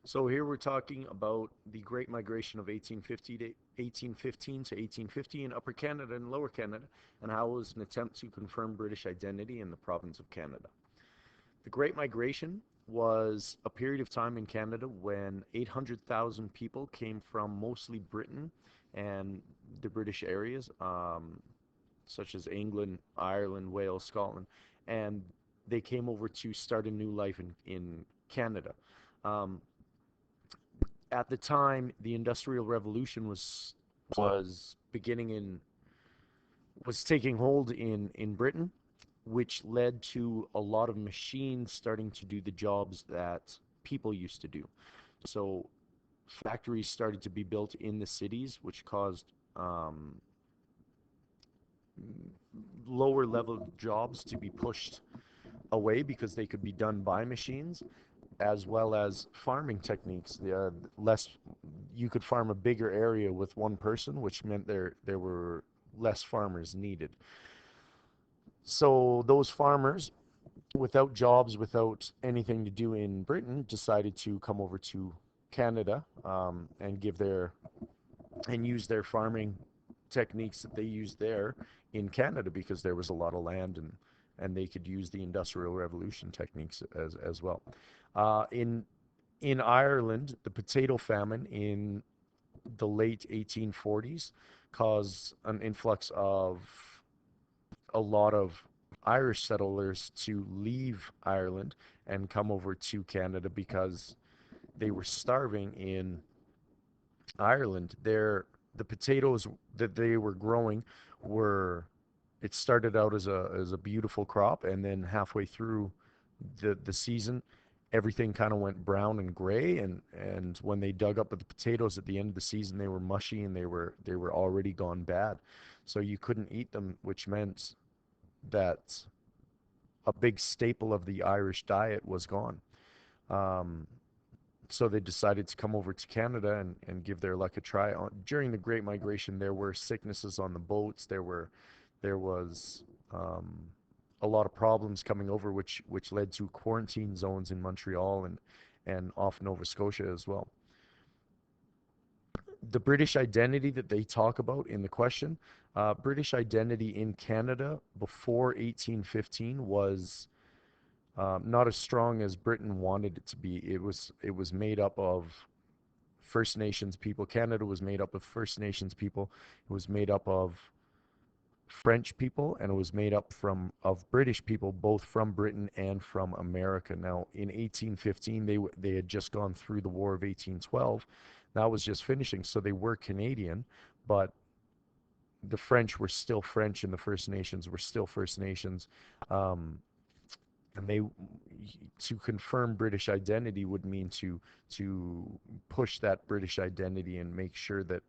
So here we're talking about the Great Migration of 1850 to 1815 to 1850 in Upper Canada and Lower Canada, and how it was an attempt to confirm British identity in the province of Canada. The Great Migration was a period of time in Canada when 800,000 people came from mostly Britain and the British areas, such as England, Ireland, Wales, Scotland, and they came over to start a new life in Canada. Um, at the time, the Industrial Revolution was beginning in was taking hold in Britain, which led to a lot of machines starting to do the jobs that people used to do. So factories started to be built in the cities, which caused lower level jobs to be pushed away because they could be done by machines, as well as farming techniques. Less you could farm a bigger area with one person, which meant there were less farmers needed. So those farmers, without jobs, without anything to do in Britain, decided to come over to Canada, and give their and use their farming techniques that they used there in Canada because there was a lot of land, and they could use the Industrial Revolution techniques as well. In Ireland, the potato famine in the late 1840s caused an influx of a lot of Irish settlers to leave Ireland and come over to Canada because they were starving in Ireland. The potatoes that they were growing were it started out as a beautiful crop, and then halfway through the season everything kind of went brown and gray, and when they dug up the potatoes at the end of the season they were mushy, and they were already gone bad. So you couldn't eat them, which meant that a big staple of the Irish diet was gone. Um, so they decided to come over to Canada and give their luck a try. During the Great Migration, there were sicknesses on the boats. There was a lot of problems coming over, which led to quarantine zones in Montreal and off Nova Scotia as well. The British identity that they talk about in the question, British identity in Canada before 1815 was not as strong as Britain wanted it to be. It was made up of First Nations people. Canada was made up of First Nations people. It was made up of French people, and it was made up from of British people, both from Britain and from America. Now, in 1815, they had just gone through the War of 1812. That was just finishing, so they were Canadian, but the French were still French, and the First Nations were still First Nations. Um, and they to confirm British identity would mean to push that British identity and make sure that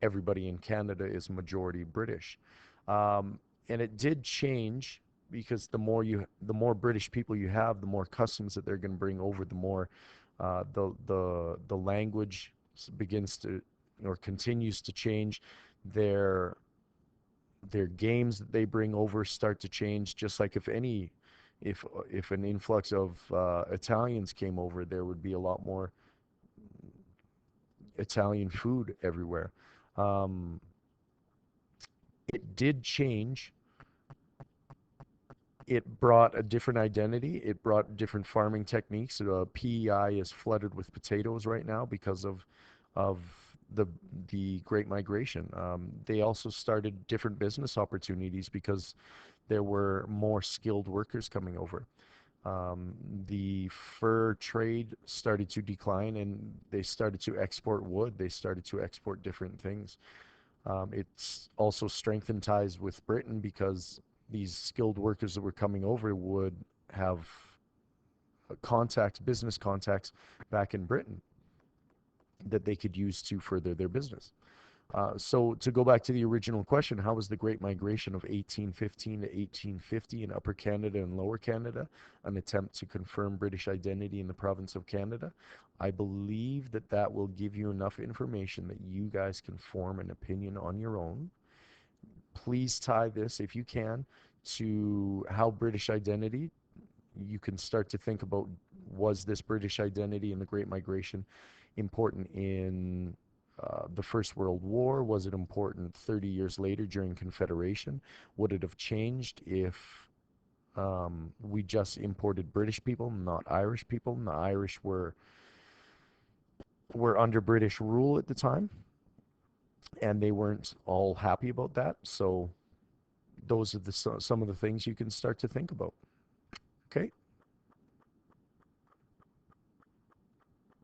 everybody in Canada is majority British. And it did change because the more British people you have, the more customs that they're going to bring over, the more the language begins to or continues to change. Their their games that they bring over start to change. Just like if an influx of Italians came over, there would be a lot more Italian food everywhere. Um, it did change. It brought a different identity. It brought different farming techniques. PEI is flooded with potatoes right now because of the the Great Migration. They also started different business opportunities because there were more skilled workers coming over. Um, the fur trade started to decline, and they started to export wood. They started to export different things. It's also strengthened ties with Britain because these skilled workers that were coming over would have contacts, business contacts back in Britain that they could use to further their business. So to go back to the original question, how was the Great Migration of 1815 to 1850 in Upper Canada and Lower Canada an attempt to confirm British identity in the province of Canada? I believe that that will give you enough information that you guys can form an opinion on your own. Please tie this, if you can, to how British identity, you can start to think about Was this British identity in the Great Migration important in the First World War? Was it important 30 years later during Confederation? Would it have changed if we just imported British people, not Irish people? And the Irish were under British rule at the time, and they weren't all happy about that. So those are some of the things you can start to think about. Okay.